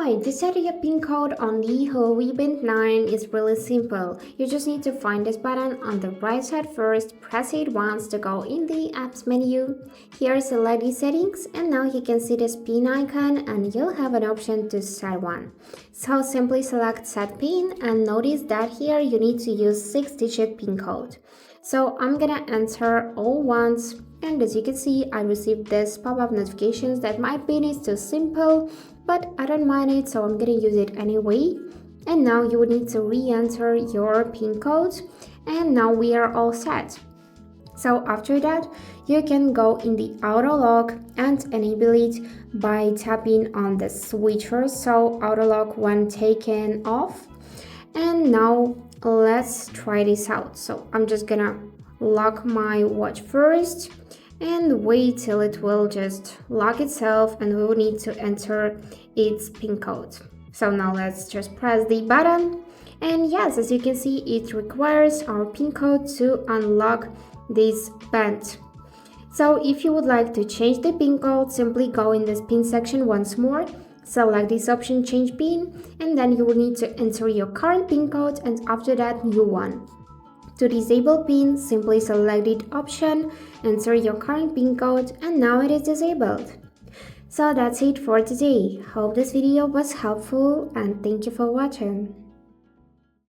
Alright, to set your PIN code on the Huawei Band 9 is really simple. You just need to find this button on the right side first, press it once to go in the apps menu. Here select the settings and now you can see this PIN icon and you'll have an option to set one. So simply select set PIN and notice that here you need to use 6-digit PIN code. So I'm gonna enter all ones. And as you can see, I received this pop-up notifications that my PIN is too simple, but I don't mind it, so I'm gonna use it anyway. And now you would need to re-enter your PIN code, and now we are all set. So after that, you can go in the auto lock and enable it by tapping on the switcher, so auto lock when taken off. And now let's try this out. So I'm just gonna lock my watch first and wait till it will just lock itself, and we will need to enter its PIN code. So now let's just press the button, and yes, as you can see, it requires our PIN code to unlock this band. So if you would like to change the PIN code, simply go in this PIN section once more, select this option change PIN, and then you will need to enter your current PIN code and after that new one. To disable PIN, simply select the option, enter your current PIN code, and now it is disabled. So that's it for today. Hope this video was helpful and thank you for watching.